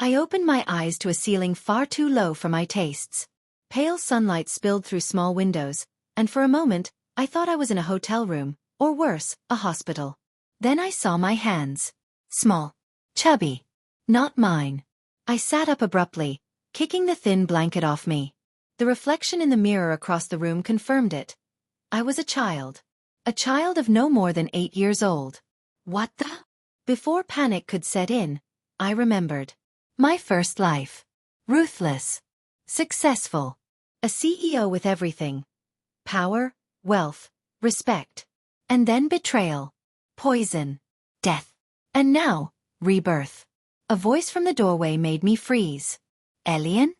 I opened my eyes to a ceiling far too low for my tastes. Pale sunlight spilled through small windows, and for a moment, I thought I was in a hotel room, or worse, a hospital. Then I saw my hands. Small. Chubby. Not mine. I sat up abruptly, kicking the thin blanket off me. The reflection in the mirror across the room confirmed it. I was a child. A child of no more than 8 years old. What the? Before panic could set in, I remembered. My first life. Ruthless. Successful. A CEO with everything. Power, wealth, respect. And then betrayal. Poison. Death. And now, rebirth. A voice from the doorway made me freeze. Elian?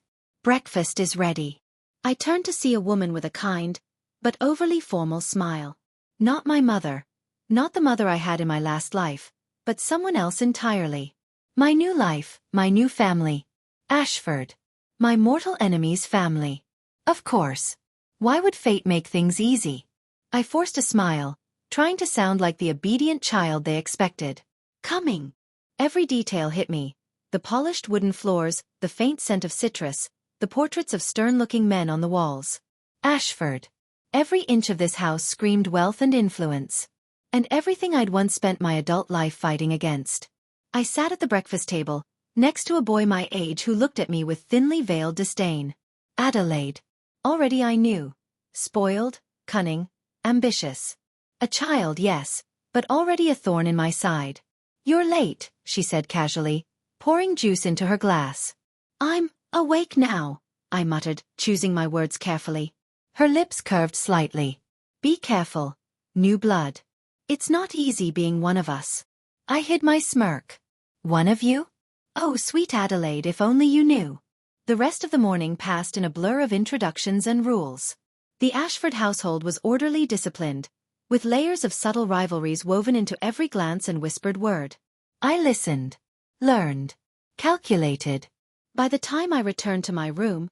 Breakfast is ready. I turned to see a woman with a kind, but overly formal smile. Not my mother. Not the mother I had in my last life, but someone else entirely. My new life, my new family. Ashford. My mortal enemy's family. Of course. Why would fate make things easy? I forced a smile, trying to sound like the obedient child they expected. Coming. Every detail hit me. The polished wooden floors, the faint scent of citrus, the portraits of stern-looking men on the walls. Ashford. Every inch of this house screamed wealth and influence. And everything I'd once spent my adult life fighting against. I sat at the breakfast table, next to a boy my age who looked at me with thinly veiled disdain. Adelaide. Already I knew. Spoiled, cunning, ambitious. A child, yes, but already a thorn in my side. You're late, she said casually, pouring juice into her glass. I'm awake now, I muttered, choosing my words carefully. Her lips curved slightly. Be careful. New blood. It's not easy being one of us. I hid my smirk. One of you? Oh, sweet Adelaide, if only you knew. The rest of the morning passed in a blur of introductions and rules. The Ashford household was orderly disciplined, with layers of subtle rivalries woven into every glance and whispered word. I listened, learned, calculated. By the time I returned to my room,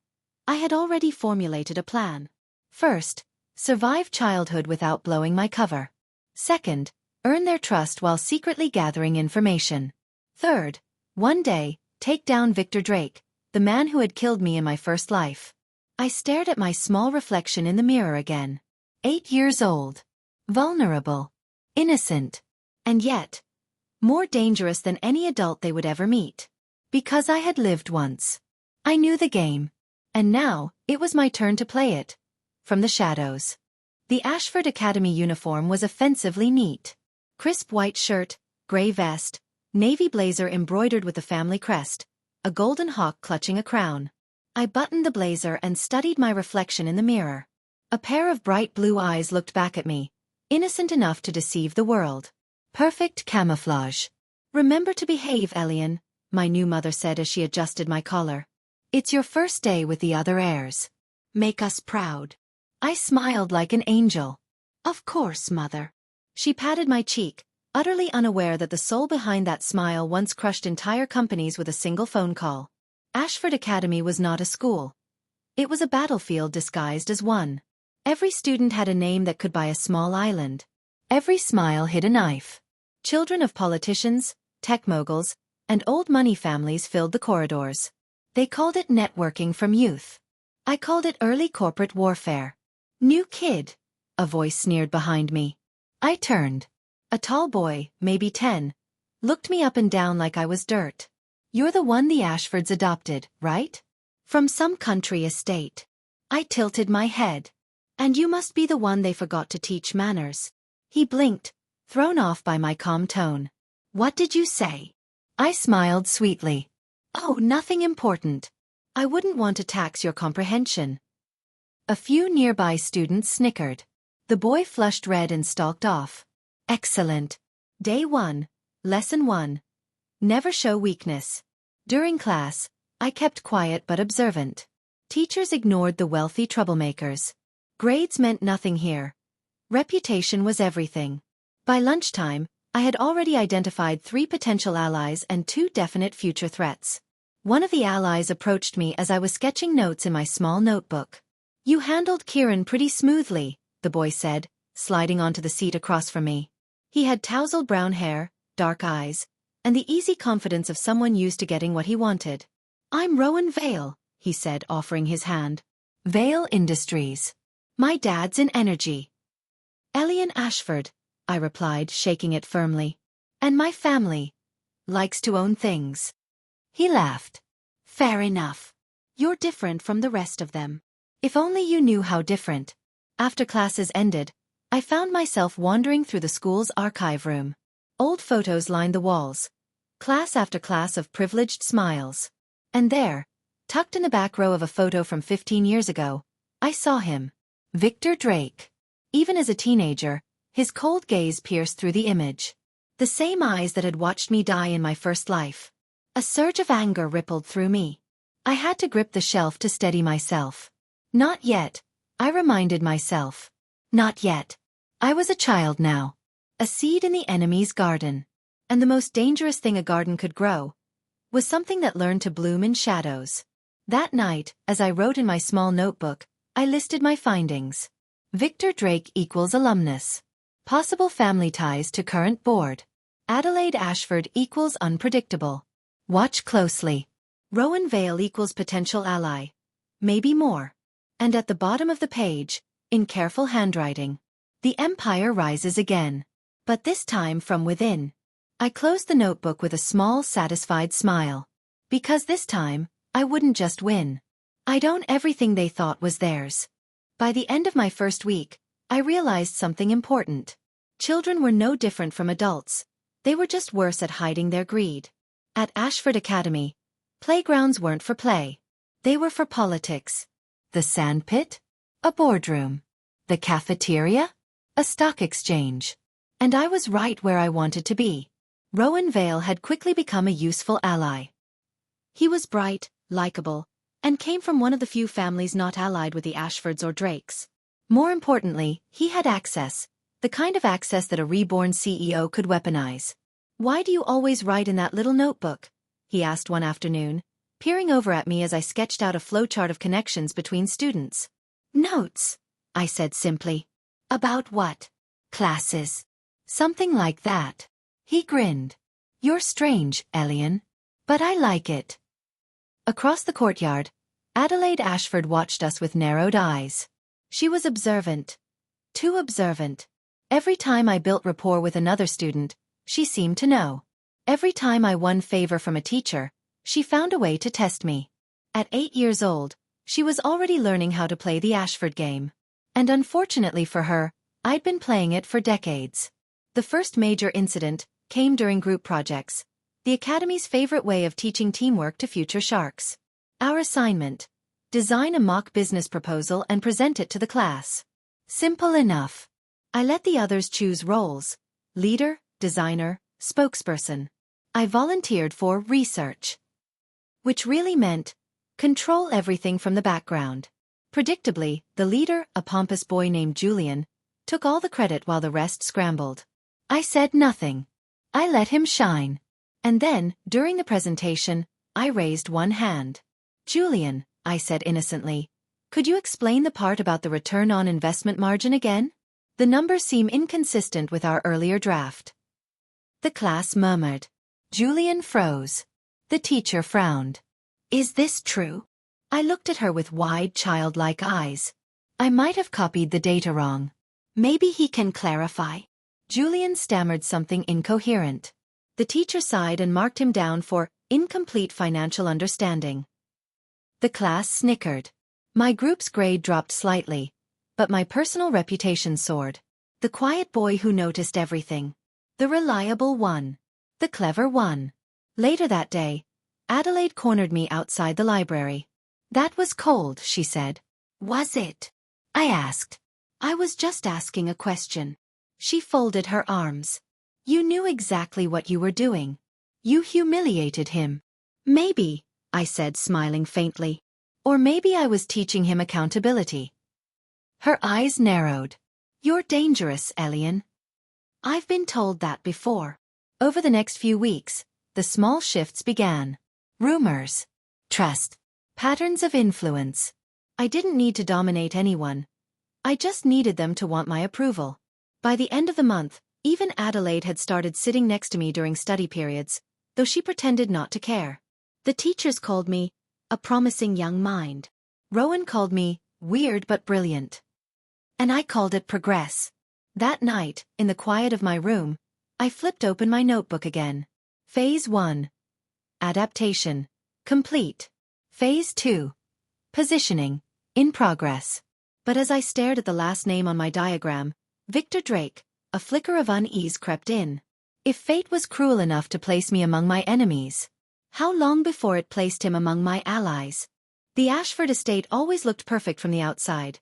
I had already formulated a plan. First, survive childhood without blowing my cover. Second, earn their trust while secretly gathering information. Third, one day, take down Victor Drake, the man who had killed me in my first life. I stared at my small reflection in the mirror again. 8 years old. Vulnerable. Innocent. And yet, more dangerous than any adult they would ever meet. Because I had lived once. I knew the game. And now, it was my turn to play it. From the shadows. The Ashford Academy uniform was offensively neat. Crisp white shirt, gray vest, navy blazer embroidered with the family crest, a golden hawk clutching a crown. I buttoned the blazer and studied my reflection in the mirror. A pair of bright blue eyes looked back at me, innocent enough to deceive the world. Perfect camouflage. Remember to behave, Elian, my new mother said as she adjusted my collar. It's your first day with the other heirs. Make us proud. I smiled like an angel. Of course, mother. She patted my cheek, utterly unaware that the soul behind that smile once crushed entire companies with a single phone call. Ashford Academy was not a school. It was a battlefield disguised as one. Every student had a name that could buy a small island. Every smile hid a knife. Children of politicians, tech moguls, and old money families filled the corridors. They called it networking from youth. I called it early corporate warfare. New kid, a voice sneered behind me. I turned. A tall boy, maybe 10, looked me up and down like I was dirt. You're the one the Ashfords adopted, right? From some country estate. I tilted my head. And you must be the one they forgot to teach manners. He blinked, thrown off by my calm tone. What did you say? I smiled sweetly. Oh, nothing important. I wouldn't want to tax your comprehension. A few nearby students snickered. The boy flushed red and stalked off. Excellent. Day 1, Lesson 1. Never show weakness. During class, I kept quiet but observant. Teachers ignored the wealthy troublemakers. Grades meant nothing here. Reputation was everything. By lunchtime, I had already identified 3 potential allies and 2 definite future threats. One of the allies approached me as I was sketching notes in my small notebook. You handled Kieran pretty smoothly, the boy said, sliding onto the seat across from me. He had tousled brown hair, dark eyes, and the easy confidence of someone used to getting what he wanted. "I'm Rowan Vale," he said, offering his hand. "Vale Industries. My dad's in energy." "Elian Ashford," I replied, shaking it firmly. "And my family likes to own things." He laughed. "Fair enough. You're different from the rest of them. If only you knew how different." After classes ended, I found myself wandering through the school's archive room. Old photos lined the walls, class after class of privileged smiles. And there, tucked in the back row of a photo from 15 years ago, I saw him. Victor Drake. Even as a teenager, his cold gaze pierced through the image. The same eyes that had watched me die in my first life. A surge of anger rippled through me. I had to grip the shelf to steady myself. Not yet, I reminded myself. Not yet. I was a child now. A seed in the enemy's garden. And the most dangerous thing a garden could grow was something that learned to bloom in shadows. That night, as I wrote in my small notebook, I listed my findings. Victor Drake equals alumnus. Possible family ties to current board. Adelaide Ashford equals unpredictable. Watch closely. Rowan Vale equals potential ally. Maybe more. And at the bottom of the page, in careful handwriting, "The empire rises again. But this time from within." I closed the notebook with a small, satisfied smile. Because this time, I wouldn't just win. I'd own everything they thought was theirs. By the end of my first week, I realized something important. Children were no different from adults. They were just worse at hiding their greed. At Ashford Academy, playgrounds weren't for play. They were for politics. The sandpit? A boardroom. The cafeteria? A stock exchange. And I was right where I wanted to be. Rowan Vale had quickly become a useful ally. He was bright, likable, and came from one of the few families not allied with the Ashfords or Drakes. More importantly, he had access, the kind of access that a reborn CEO could weaponize. "Why do you always write in that little notebook?" he asked one afternoon, peering over at me as I sketched out a flowchart of connections between students. "Notes," I said simply. "About what?" "Classes." "Something like that." He grinned. "You're strange, Elian. But I like it." Across the courtyard, Adelaide Ashford watched us with narrowed eyes. She was observant. Too observant. Every time I built rapport with another student, she seemed to know. Every time I won favor from a teacher, she found a way to test me. At 8 years old, she was already learning how to play the Ashford game. And unfortunately for her, I'd been playing it for decades. The first major incident came during group projects, the Academy's favorite way of teaching teamwork to future sharks. Our assignment: design a mock business proposal and present it to the class. Simple enough. I let the others choose roles: leader, designer, spokesperson. I volunteered for research, which really meant control everything from the background. Predictably, the leader, a pompous boy named Julian, took all the credit while the rest scrambled. I said nothing. I let him shine. And then, during the presentation, I raised one hand. "Julian," I said innocently, "could you explain the part about the return on investment margin again? The numbers seem inconsistent with our earlier draft." The class murmured. Julian froze. The teacher frowned. "Is this true?" I looked at her with wide, childlike eyes. I might have copied the data wrong. "Maybe he can clarify." Julian stammered something incoherent. The teacher sighed and marked him down for incomplete financial understanding. The class snickered. My group's grade dropped slightly, but my personal reputation soared. The quiet boy who noticed everything. The reliable one. The clever one. Later that day, Adelaide cornered me outside the library. "That was cold," she said. "Was it?" I asked. "I was just asking a question." She folded her arms. "You knew exactly what you were doing. You humiliated him." "Maybe," I said, smiling faintly. "Or maybe I was teaching him accountability." Her eyes narrowed. "You're dangerous, Elian." I've been told that before. Over the next few weeks, the small shifts began. Rumors. Trust. Patterns of influence. I didn't need to dominate anyone. I just needed them to want my approval. By the end of the month, even Adelaide had started sitting next to me during study periods, though she pretended not to care. The teachers called me a promising young mind. Rowan called me weird but brilliant. And I called it progress. That night, in the quiet of my room, I flipped open my notebook again. Phase 1. Adaptation. Complete. Phase 2. Positioning. In progress. But as I stared at the last name on my diagram, Victor Drake, a flicker of unease crept in. If fate was cruel enough to place me among my enemies, how long before it placed him among my allies? The Ashford estate always looked perfect from the outside.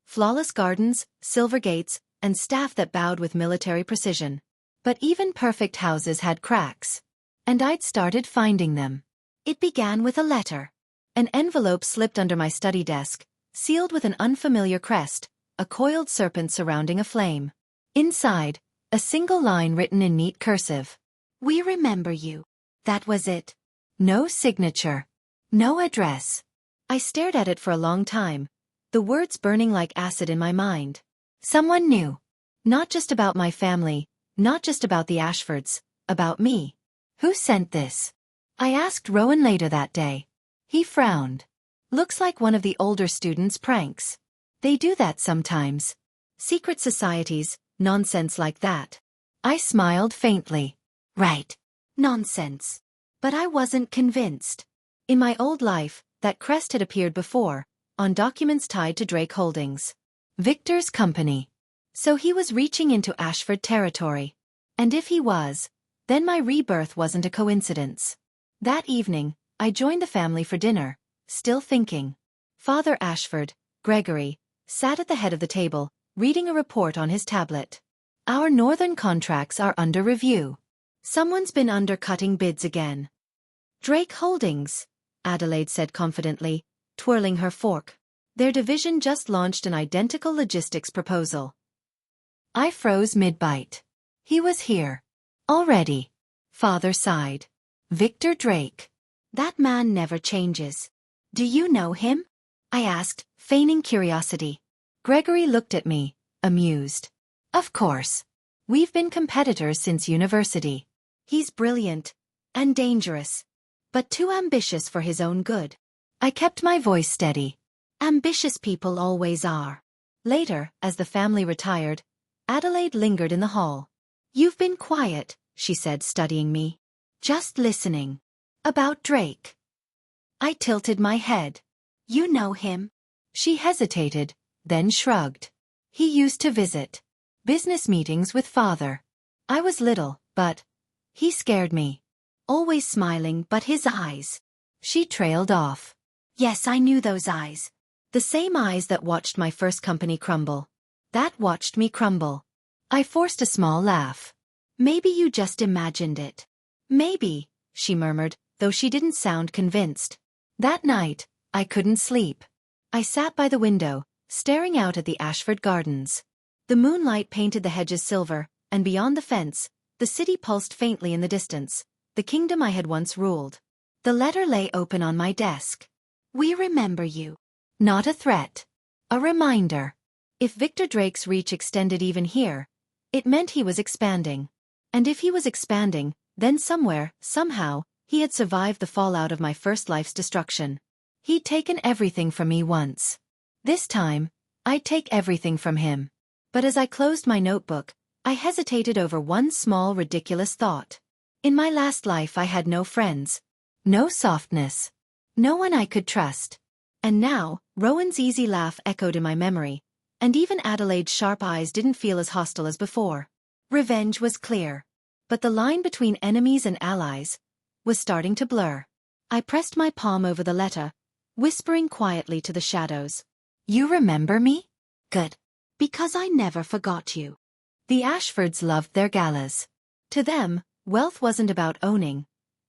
Flawless gardens, silver gates, and staff that bowed with military precision. But even perfect houses had cracks. And I'd started finding them. It began with a letter. An envelope slipped under my study desk, sealed with an unfamiliar crest, a coiled serpent surrounding a flame. Inside, a single line written in neat cursive. "We remember you." That was it. No signature. No address. I stared at it for a long time, the words burning like acid in my mind. Someone knew. Not just about my family, not just about the Ashfords, about me. Who sent this? I asked Rowan later that day. He frowned. Looks like one of the older students' pranks. They do that sometimes. Secret societies, nonsense like that. I smiled faintly. Right. Nonsense. But I wasn't convinced. In my old life, that crest had appeared before, on documents tied to Drake Holdings. Victor's company. So he was reaching into Ashford territory. And if he was, then my rebirth wasn't a coincidence. That evening, I joined the family for dinner, still thinking. Father Ashford, Gregory, sat at the head of the table, reading a report on his tablet. Our northern contracts are under review. Someone's been undercutting bids again. Drake Holdings, Adelaide said confidently, twirling her fork. Their division just launched an identical logistics proposal. I froze mid-bite. He was here. Already. Father sighed. Victor Drake. That man never changes. Do you know him? I asked, feigning curiosity. Gregory looked at me, amused. Of course. We've been competitors since university. He's brilliant. And dangerous. But too ambitious for his own good. I kept my voice steady. Ambitious people always are. Later, as the family retired, Adelaide lingered in the hall. You've been quiet, she said, studying me. Just listening. About Drake. I tilted my head. You know him? She hesitated, then shrugged. He used to visit business meetings with Father. I was little, but he scared me. Always smiling, but his eyes. She trailed off. Yes, I knew those eyes. The same eyes that watched my first company crumble. That watched me crumble. I forced a small laugh. Maybe you just imagined it. Maybe, she murmured, though she didn't sound convinced. That night, I couldn't sleep. I sat by the window, staring out at the Ashford Gardens. The moonlight painted the hedges silver, and beyond the fence, the city pulsed faintly in the distance, the kingdom I had once ruled. The letter lay open on my desk. We remember you. Not a threat. A reminder. If Victor Drake's reach extended even here, it meant he was expanding. And if he was expanding, then somewhere, somehow, he had survived the fallout of my first life's destruction. He'd taken everything from me once. This time, I'd take everything from him. But as I closed my notebook, I hesitated over one small ridiculous thought. In my last life I had no friends. No softness. No one I could trust. And now, Rowan's easy laugh echoed in my memory, and even Adelaide's sharp eyes didn't feel as hostile as before. Revenge was clear. But the line between enemies and allies was starting to blur. I pressed my palm over the letter, whispering quietly to the shadows. You remember me? Good. Because I never forgot you. The Ashfords loved their galas. To them, wealth wasn't about owning.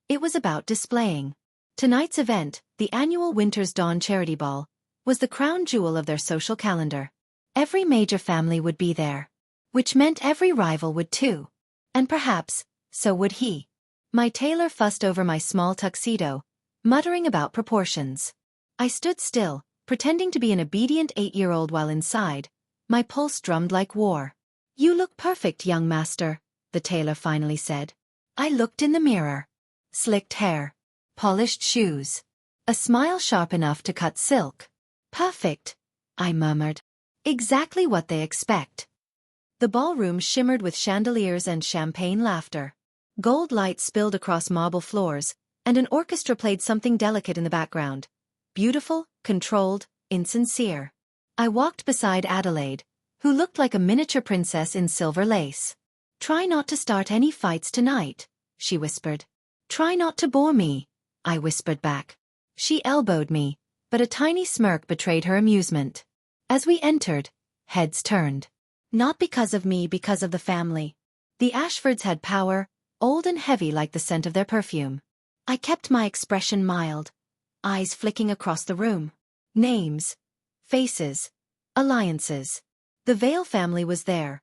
It was about displaying. Tonight's event, the annual Winter's Dawn Charity Ball, was the crown jewel of their social calendar. Every major family would be there. Which meant every rival would too. And perhaps, so would he. My tailor fussed over my small tuxedo, muttering about proportions. I stood still, pretending to be an obedient 8-year-old while inside, my pulse drummed like war. You look perfect, young master, the tailor finally said. I looked in the mirror. slicked hair, polished shoes, a smile sharp enough to cut silk. Perfect, I murmured. Exactly what they expect. The ballroom shimmered with chandeliers and champagne laughter. Gold light spilled across marble floors, and an orchestra played something delicate in the background. Beautiful, controlled, insincere. I walked beside Adelaide, who looked like a miniature princess in silver lace. "Try not to start any fights tonight," she whispered. "Try not to bore me," I whispered back. She elbowed me, but a tiny smirk betrayed her amusement. As we entered, heads turned. Not because of me, because of the family. The Ashfords had power, old and heavy like the scent of their perfume. I kept my expression mild, eyes flicking across the room. Names, faces, alliances. The Vale family was there.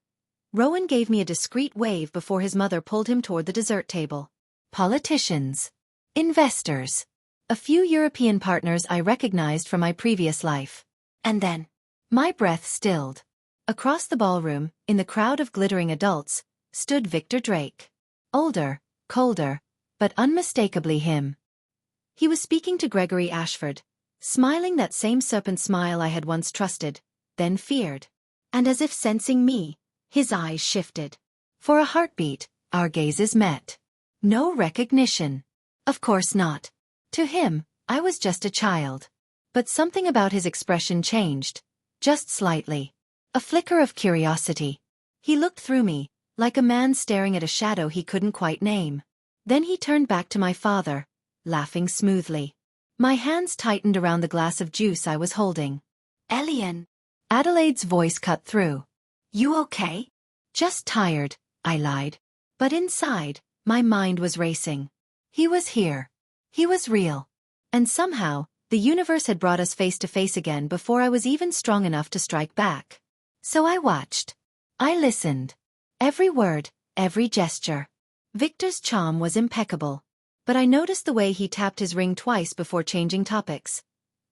Rowan gave me a discreet wave before his mother pulled him toward the dessert table. Politicians. Investors. A few European partners I recognized from my previous life. And then, my breath stilled. Across the ballroom, in the crowd of glittering adults, stood Victor Drake. Older, colder, but unmistakably him. He was speaking to Gregory Ashford, smiling that same serpent smile I had once trusted, then feared. And as if sensing me, his eyes shifted. For a heartbeat, our gazes met. No recognition. Of course not. To him, I was just a child. But something about his expression changed, just slightly. A flicker of curiosity. He looked through me, like a man staring at a shadow he couldn't quite name. Then he turned back to my father, laughing smoothly. My hands tightened around the glass of juice I was holding. "Elian." Adelaide's voice cut through. "You okay?" "Just tired," I lied. But inside, my mind was racing. He was here. He was real. And somehow, the universe had brought us face to face again before I was even strong enough to strike back. So I watched. I listened. Every word, every gesture. Victor's charm was impeccable. But I noticed the way he tapped his ring twice before changing topics.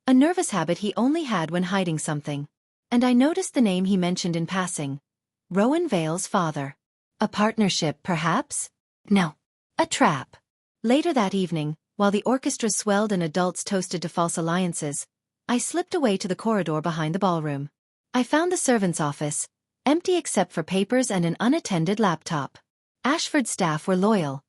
A nervous habit he only had when hiding something. And I noticed the name he mentioned in passing. Rowan Vale's father. A partnership, perhaps? No. A trap. Later that evening, while the orchestra swelled and adults toasted to false alliances, I slipped away to the corridor behind the ballroom. I found the servants' office, empty except for papers and an unattended laptop. Ashford's staff were loyal,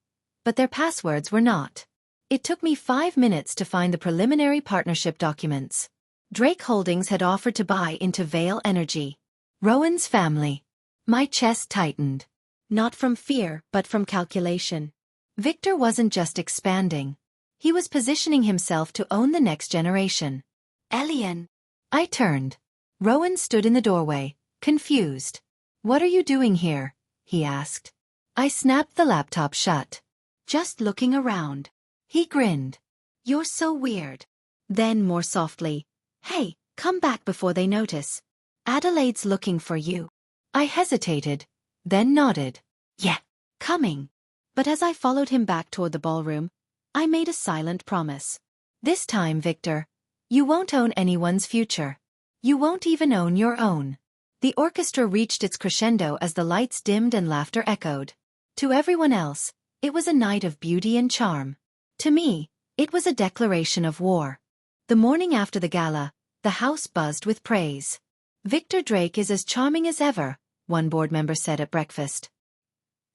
but their passwords were not. It took me 5 minutes to find the preliminary partnership documents. Drake Holdings had offered to buy into Vale Energy. Rowan's family. My chest tightened. Not from fear, but from calculation. Victor wasn't just expanding. He was positioning himself to own the next generation. "Elian." I turned. Rowan stood in the doorway, confused. "What are you doing here?" he asked. I snapped the laptop shut. "Just looking around." He grinned. "You're so weird." Then more softly, "Hey, come back before they notice. Adelaide's looking for you." I hesitated, then nodded. "Yeah, coming." But as I followed him back toward the ballroom, I made a silent promise. "This time, Victor, you won't own anyone's future. You won't even own your own." The orchestra reached its crescendo as the lights dimmed and laughter echoed. To everyone else, it was a night of beauty and charm. To me, it was a declaration of war. The morning after the gala, the house buzzed with praise. "Victor Drake is as charming as ever," one board member said at breakfast.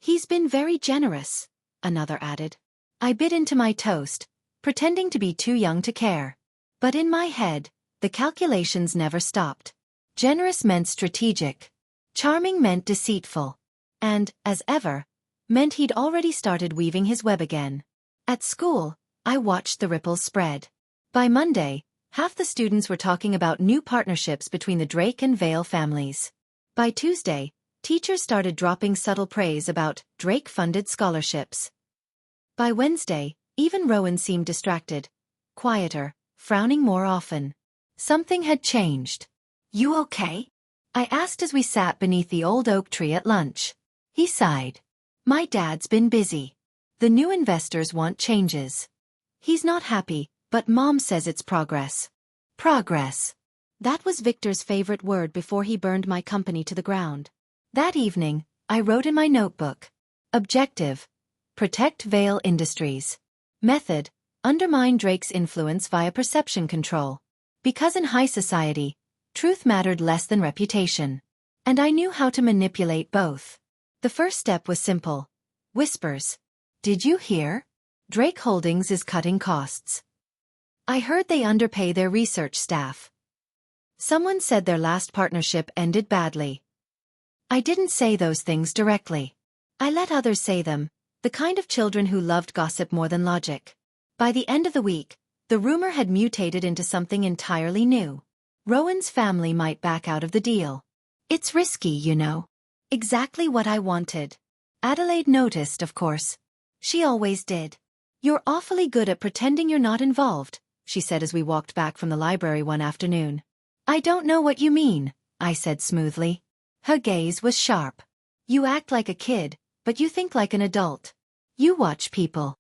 "He's been very generous," another added. I bit into my toast, pretending to be too young to care. But in my head, the calculations never stopped. Generous meant strategic. Charming meant deceitful. And, as ever, meant he'd already started weaving his web again. At school, I watched the ripples spread. By Monday, half the students were talking about new partnerships between the Drake and Vale families. By Tuesday, teachers started dropping subtle praise about Drake-funded scholarships. By Wednesday, even Rowan seemed distracted, quieter, frowning more often. Something had changed. "You okay?" I asked as we sat beneath the old oak tree at lunch. He sighed. "My dad's been busy. The new investors want changes. He's not happy, but Mom says it's progress." Progress. That was Victor's favorite word before he burned my company to the ground. That evening, I wrote in my notebook. Objective. Protect Vale Industries. Method: undermine Drake's influence via perception control. Because in high society, truth mattered less than reputation. And I knew how to manipulate both. The first step was simple. Whispers. Did you hear? Drake Holdings is cutting costs. I heard they underpay their research staff. Someone said their last partnership ended badly. I didn't say those things directly. I let others say them, the kind of children who loved gossip more than logic. By the end of the week, the rumor had mutated into something entirely new. Rowan's family might back out of the deal. It's risky, you know. Exactly what I wanted. Adelaide noticed, of course. She always did. You're awfully good at pretending you're not involved, she said as we walked back from the library one afternoon. I don't know what you mean, I said smoothly. Her gaze was sharp. You act like a kid, but you think like an adult. You watch people.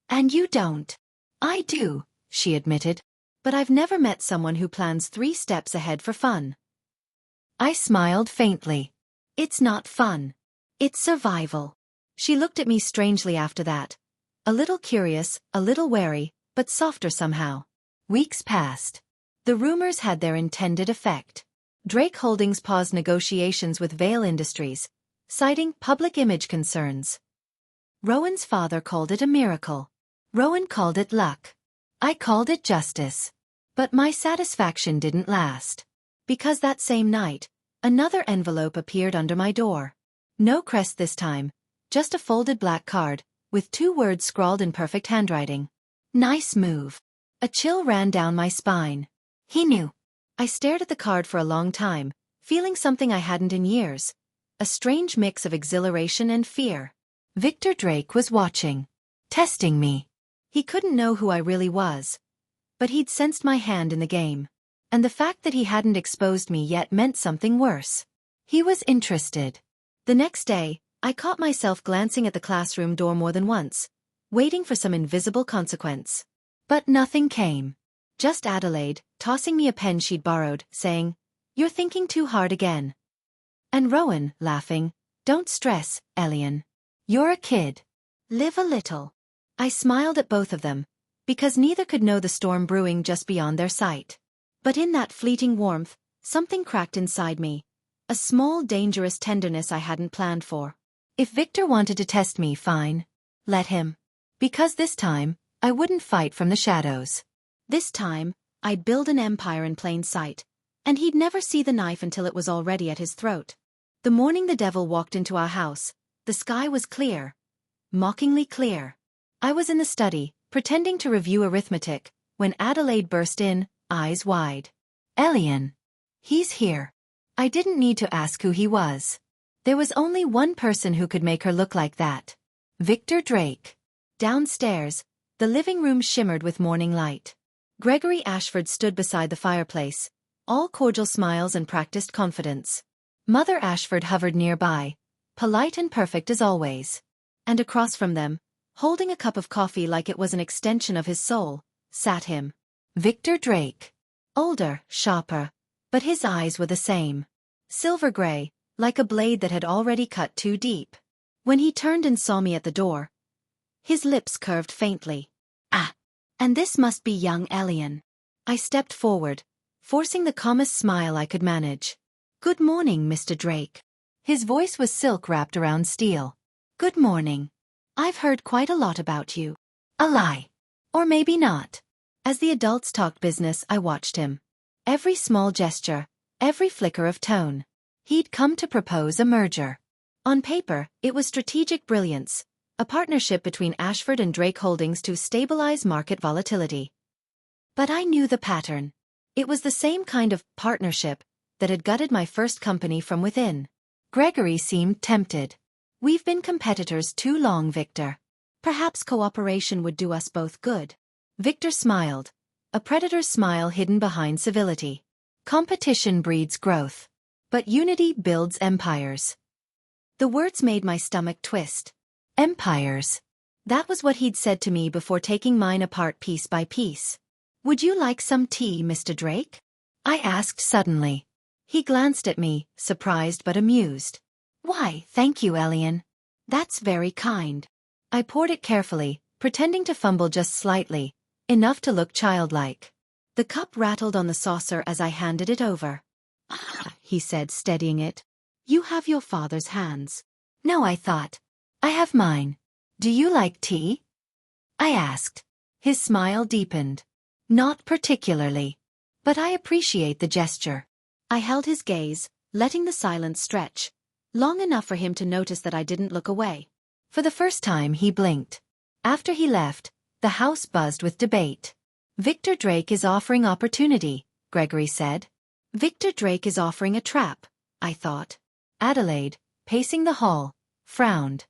And you don't. I do, she admitted. But I've never met someone who plans 3 steps ahead for fun. I smiled faintly. It's not fun. It's survival. She looked at me strangely after that. A little curious, a little wary, but softer somehow. Weeks passed. The rumors had their intended effect. Drake Holdings paused negotiations with Vale Industries, citing public image concerns. Rowan's father called it a miracle. Rowan called it luck. I called it justice. But my satisfaction didn't last. Because that same night, another envelope appeared under my door. No crest this time, just a folded black card, with 2 words scrawled in perfect handwriting. Nice move. A chill ran down my spine. He knew. I stared at the card for a long time, feeling something I hadn't in years. A strange mix of exhilaration and fear. Victor Drake was watching. Testing me. He couldn't know who I really was. But he'd sensed my hand in the game. And the fact that he hadn't exposed me yet meant something worse. He was interested. The next day, I caught myself glancing at the classroom door more than once, waiting for some invisible consequence. But nothing came. Just Adelaide, tossing me a pen she'd borrowed, saying, "You're thinking too hard again." And Rowan, laughing, "Don't stress, Elian. You're a kid. Live a little." I smiled at both of them, because neither could know the storm brewing just beyond their sight. But in that fleeting warmth, something cracked inside me. A small, dangerous tenderness I hadn't planned for. If Victor wanted to test me, fine. Let him. Because this time, I wouldn't fight from the shadows. This time, I'd build an empire in plain sight, and he'd never see the knife until it was already at his throat. The morning the devil walked into our house, the sky was clear. Mockingly clear. I was in the study, pretending to review arithmetic, when Adelaide burst in, eyes wide. "Elian. He's here." I didn't need to ask who he was. There was only one person who could make her look like that. Victor Drake. Downstairs, the living room shimmered with morning light. Gregory Ashford stood beside the fireplace, all cordial smiles and practiced confidence. Mother Ashford hovered nearby, polite and perfect as always. And across from them, holding a cup of coffee like it was an extension of his soul, sat him. Victor Drake. Older, sharper, but his eyes were the same. Silver gray, like a blade that had already cut too deep. When he turned and saw me at the door, his lips curved faintly. "Ah, and this must be young Elian." I stepped forward, forcing the calmest smile I could manage. "Good morning, Mr. Drake." His voice was silk wrapped around steel. "Good morning. I've heard quite a lot about you." A lie. Or maybe not. As the adults talked business, I watched him. Every small gesture, every flicker of tone. He'd come to propose a merger. On paper, it was strategic brilliance, a partnership between Ashford and Drake Holdings to stabilize market volatility. But I knew the pattern. It was the same kind of partnership that had gutted my first company from within. Gregory seemed tempted. "We've been competitors too long, Victor. Perhaps cooperation would do us both good." Victor smiled, a predator's smile hidden behind civility. "Competition breeds growth. But unity builds empires." The words made my stomach twist. Empires. That was what he'd said to me before taking mine apart piece by piece. "Would you like some tea, Mr. Drake?" I asked suddenly. He glanced at me, surprised but amused. "Why, thank you, Elian. That's very kind." I poured it carefully, pretending to fumble just slightly, enough to look childlike. The cup rattled on the saucer as I handed it over. "Ah," he said, steadying it. "You have your father's hands." "No," I thought. "I have mine. Do you like tea?" I asked. His smile deepened. "Not particularly. But I appreciate the gesture." I held his gaze, letting the silence stretch, long enough for him to notice that I didn't look away. For the first time he blinked. After he left, the house buzzed with debate. "Victor Drake is offering opportunity," Gregory said. "Victor Drake is offering a trap," I thought. Adelaide, pacing the hall, frowned.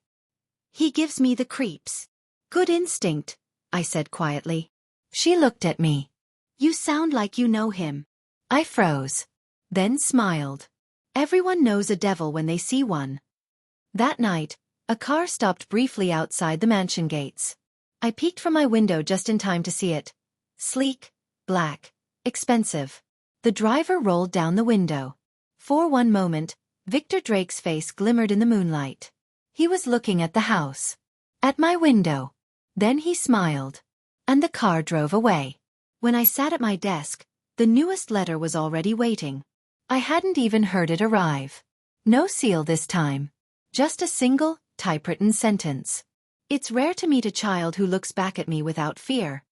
"He gives me the creeps." "Good instinct," I said quietly. She looked at me. "You sound like you know him." I froze. Then smiled. Everyone knows a devil when they see one. That night, a car stopped briefly outside the mansion gates. I peeked from my window just in time to see it. Sleek, black, expensive. The driver rolled down the window. For one moment, Victor Drake's face glimmered in the moonlight. He was looking at the house. At my window. Then he smiled. And the car drove away. When I sat at my desk, the newest letter was already waiting. I hadn't even heard it arrive. No seal this time. Just a single, typewritten sentence. It's rare to meet a child who looks back at me without fear.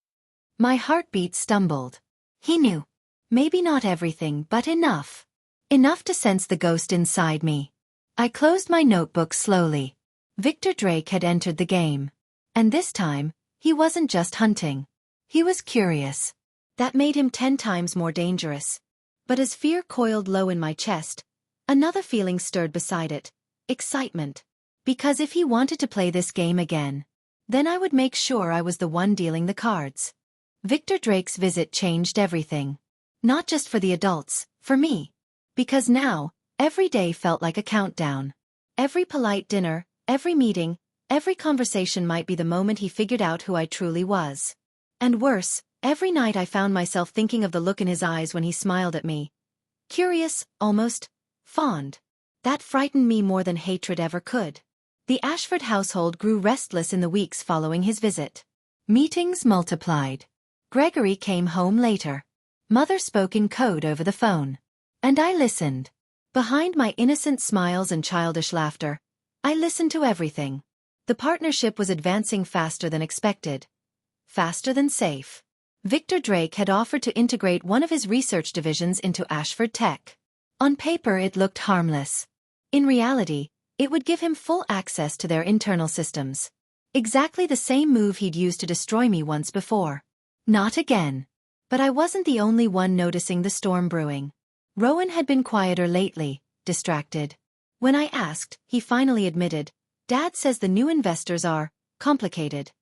My heartbeat stumbled. He knew. Maybe not everything, but enough. Enough to sense the ghost inside me. I closed my notebook slowly. Victor Drake had entered the game. And this time, he wasn't just hunting. He was curious. That made him 10 times more dangerous. But as fear coiled low in my chest, another feeling stirred beside it. Excitement. Because if he wanted to play this game again, then I would make sure I was the one dealing the cards. Victor Drake's visit changed everything. Not just for the adults, for me. Because now, every day felt like a countdown. Every polite dinner, every meeting, every conversation might be the moment he figured out who I truly was. And worse, every night I found myself thinking of the look in his eyes when he smiled at me. Curious, almost fond. That frightened me more than hatred ever could. The Ashford household grew restless in the weeks following his visit. Meetings multiplied. Gregory came home later. Mother spoke in code over the phone. And I listened. Behind my innocent smiles and childish laughter, I listened to everything. The partnership was advancing faster than expected. Faster than safe. Victor Drake had offered to integrate one of his research divisions into Ashford Tech. On paper it looked harmless. In reality, it would give him full access to their internal systems. Exactly the same move he'd used to destroy me once before. Not again. But I wasn't the only one noticing the storm brewing. Rowan had been quieter lately, distracted. When I asked, he finally admitted, "Dad says the new investors are complicated.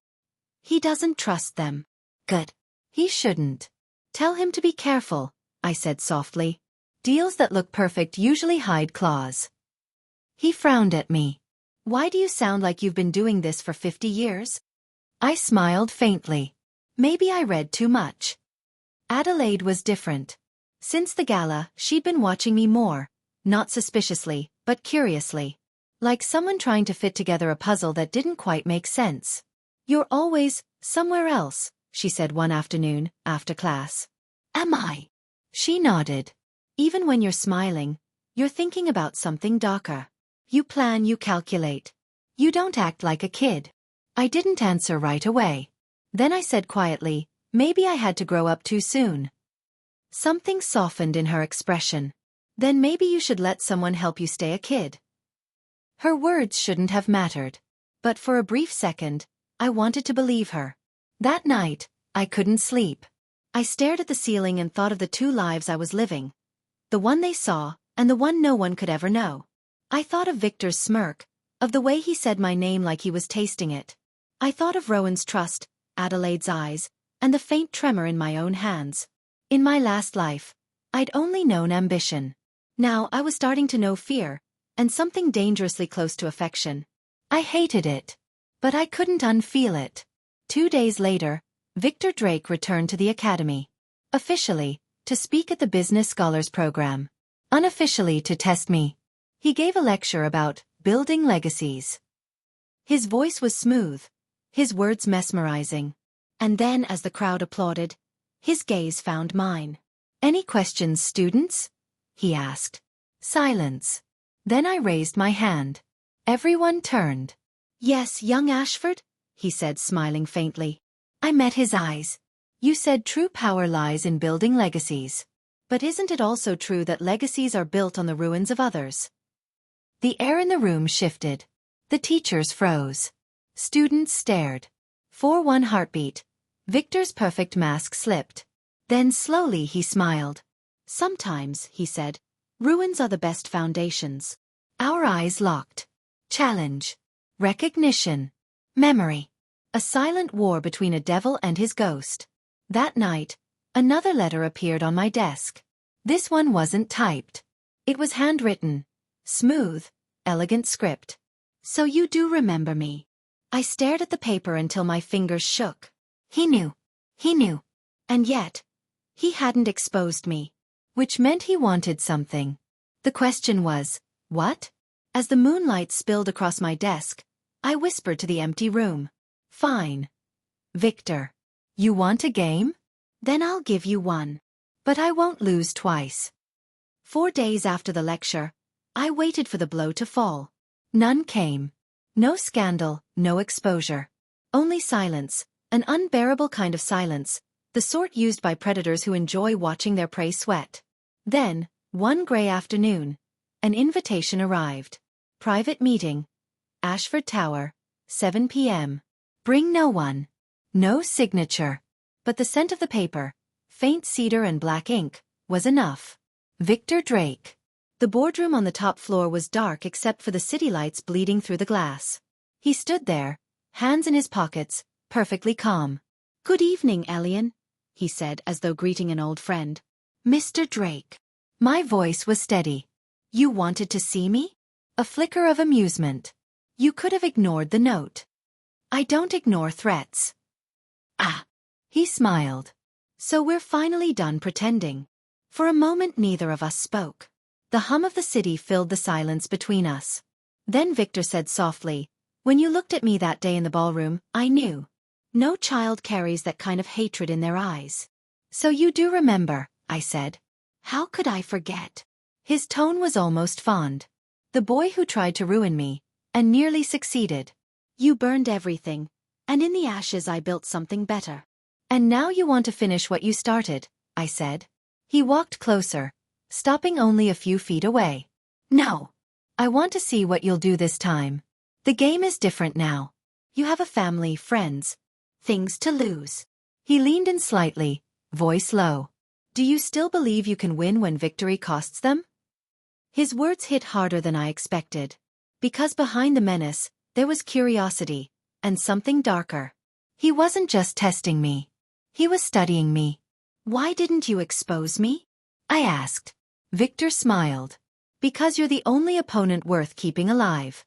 He doesn't trust them." Good. He shouldn't. "Tell him to be careful," I said softly. "Deals that look perfect usually hide claws." He frowned at me. "Why do you sound like you've been doing this for 50 years? I smiled faintly. Maybe I read too much. Adelaide was different. Since the gala, she'd been watching me more, not suspiciously, but curiously. Like someone trying to fit together a puzzle that didn't quite make sense. "You're always somewhere else," she said one afternoon, after class. "Am I?" She nodded. "Even when you're smiling, you're thinking about something darker. You plan, you calculate. You don't act like a kid." I didn't answer right away. Then I said quietly, "Maybe I had to grow up too soon." Something softened in her expression. "Then maybe you should let someone help you stay a kid." Her words shouldn't have mattered. But for a brief second, I wanted to believe her. That night, I couldn't sleep. I stared at the ceiling and thought of the 2 lives I was living. The one they saw, and the one no one could ever know. I thought of Victor's smirk, of the way he said my name like he was tasting it. I thought of Rowan's trust, Adelaide's eyes, and the faint tremor in my own hands. In my last life, I'd only known ambition. Now I was starting to know fear, and something dangerously close to affection. I hated it. But I couldn't unfeel it. 2 days later, Victor Drake returned to the academy. Officially, to speak at the Business Scholars Program. Unofficially to test me. He gave a lecture about building legacies. His voice was smooth, his words mesmerizing. And then as the crowd applauded, his gaze found mine. "Any questions, students?" he asked. Silence. Then I raised my hand. Everyone turned. "Yes, young Ashford?" he said, smiling faintly. I met his eyes. "You said true power lies in building legacies. But isn't it also true that legacies are built on the ruins of others?" The air in the room shifted. The teachers froze. Students stared. For one heartbeat, Victor's perfect mask slipped. Then slowly he smiled. "Sometimes," he said, "ruins are the best foundations." Our eyes locked. Challenge. Recognition. Memory. A silent war between a devil and his ghost. That night, another letter appeared on my desk. This one wasn't typed. It was handwritten. Smooth, elegant script. "So you do remember me." I stared at the paper until my fingers shook. He knew. He knew. And yet, he hadn't exposed me. Which meant he wanted something. The question was, what? As the moonlight spilled across my desk, I whispered to the empty room. "Fine. Victor. You want a game? Then I'll give you one. But I won't lose twice." 4 days after the lecture, I waited for the blow to fall. None came. No scandal, no exposure. Only silence, an unbearable kind of silence, the sort used by predators who enjoy watching their prey sweat. Then, one gray afternoon, an invitation arrived. Private meeting. Ashford Tower, 7 p.m. Bring no one. No signature. But the scent of the paper, faint cedar and black ink, was enough. Victor Drake. The boardroom on the top floor was dark except for the city lights bleeding through the glass. He stood there, hands in his pockets, perfectly calm. "Good evening, Elian," he said as though greeting an old friend. "Mr. Drake." My voice was steady. "You wanted to see me?" A flicker of amusement. "You could have ignored the note." "I don't ignore threats." "Ah." He smiled. "So we're finally done pretending." For a moment neither of us spoke. The hum of the city filled the silence between us. Then Victor said softly, "When you looked at me that day in the ballroom, I knew. No child carries that kind of hatred in their eyes." "So you do remember," I said. "How could I forget?" His tone was almost fond. "The boy who tried to ruin me, and nearly succeeded. You burned everything, and in the ashes I built something better. And now you want to finish what you started," I said. He walked closer, stopping only a few feet away. "No. I want to see what you'll do this time. The game is different now. You have a family, friends, things to lose." He leaned in slightly, voice low. "Do you still believe you can win when victory costs them?" His words hit harder than I expected. Because behind the menace, there was curiosity, and something darker. He wasn't just testing me. He was studying me. "Why didn't you expose me?" I asked. Victor smiled. "Because you're the only opponent worth keeping alive."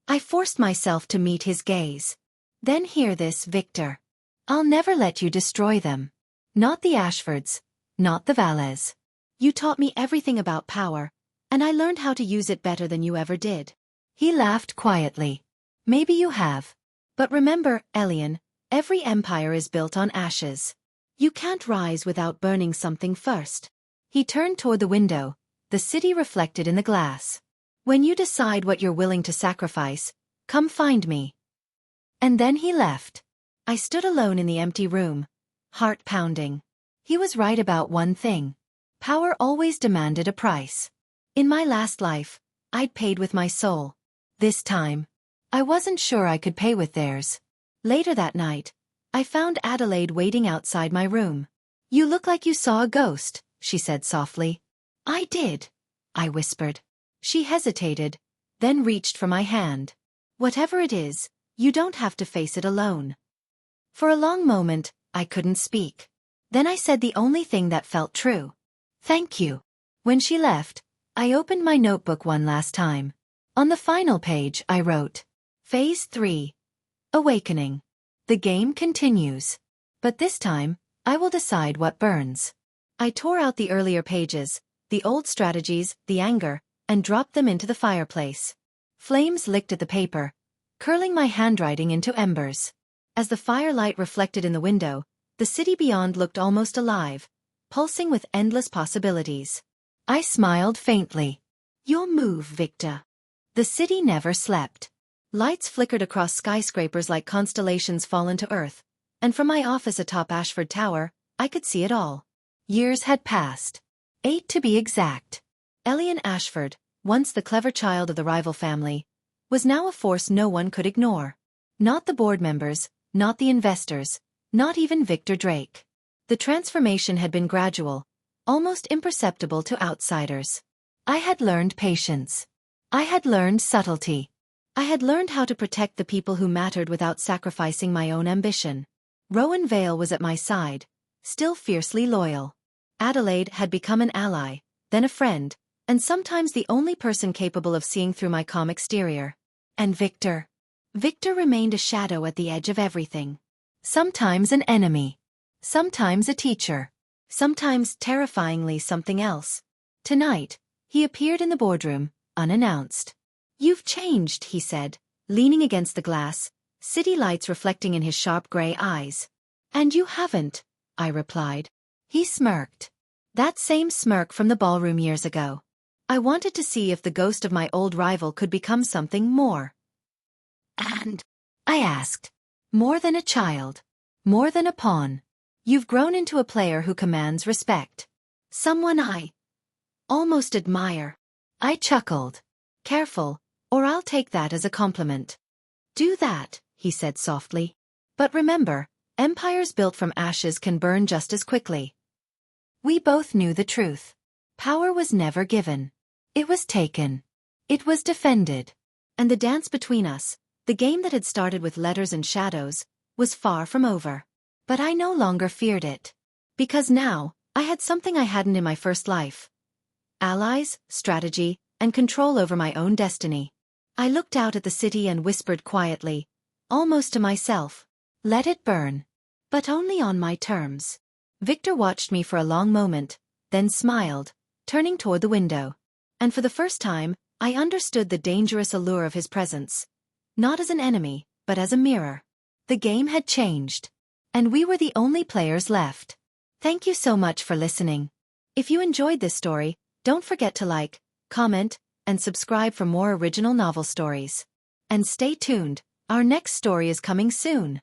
I forced myself to meet his gaze. "Then hear this, Victor. I'll never let you destroy them. Not the Ashfords, not the Valles. You taught me everything about power, and I learned how to use it better than you ever did." He laughed quietly. "Maybe you have. But remember, Elian, every empire is built on ashes. You can't rise without burning something first." He turned toward the window, the city reflected in the glass. "When you decide what you're willing to sacrifice, come find me." And then he left. I stood alone in the empty room, heart pounding. He was right about one thing. Power always demanded a price. In my last life, I'd paid with my soul. This time, I wasn't sure I could pay with theirs. Later that night, I found Adelaide waiting outside my room. "You look like you saw a ghost," she said softly. "I did," I whispered. She hesitated, then reached for my hand. "Whatever it is, you don't have to face it alone." For a long moment, I couldn't speak. Then I said the only thing that felt true. "Thank you." When she left, I opened my notebook one last time. On the final page, I wrote, Phase 3. Awakening. The game continues. But this time, I will decide what burns. I tore out the earlier pages, the old strategies, the anger, and dropped them into the fireplace. Flames licked at the paper, curling my handwriting into embers. As the firelight reflected in the window, the city beyond looked almost alive, pulsing with endless possibilities. I smiled faintly. Your move, Victor. The city never slept. Lights flickered across skyscrapers like constellations fallen to earth, and from my office atop Ashford Tower, I could see it all. Years had passed. 8 to be exact. Elian Ashford, once the clever child of the rival family, was now a force no one could ignore. Not the board members, not the investors, not even Victor Drake. The transformation had been gradual, almost imperceptible to outsiders. I had learned patience. I had learned subtlety. I had learned how to protect the people who mattered without sacrificing my own ambition. Rowan Vale was at my side, still fiercely loyal. Adelaide had become an ally, then a friend, and sometimes the only person capable of seeing through my calm exterior. And Victor. Victor remained a shadow at the edge of everything. Sometimes an enemy. Sometimes a teacher. Sometimes terrifyingly something else. Tonight, he appeared in the boardroom, unannounced. You've changed, he said, leaning against the glass, city lights reflecting in his sharp gray eyes. And you haven't, I replied. He smirked. That same smirk from the ballroom years ago. I wanted to see if the ghost of my old rival could become something more. And? I asked. More than a child. More than a pawn. You've grown into a player who commands respect. Someone I almost admire. I chuckled. Careful, or I'll take that as a compliment. Do that, he said softly. But remember, empires built from ashes can burn just as quickly. We both knew the truth. Power was never given. It was taken. It was defended. And the dance between us, the game that had started with letters and shadows, was far from over. But I no longer feared it. Because now, I had something I hadn't in my first life. Allies, strategy, and control over my own destiny. I looked out at the city and whispered quietly, almost to myself, let it burn. But only on my terms. Victor watched me for a long moment, then smiled, turning toward the window. And for the first time, I understood the dangerous allure of his presence. Not as an enemy, but as a mirror. The game had changed. And we were the only players left. Thank you so much for listening. If you enjoyed this story, don't forget to like, comment, and subscribe for more original novel stories. And stay tuned, our next story is coming soon.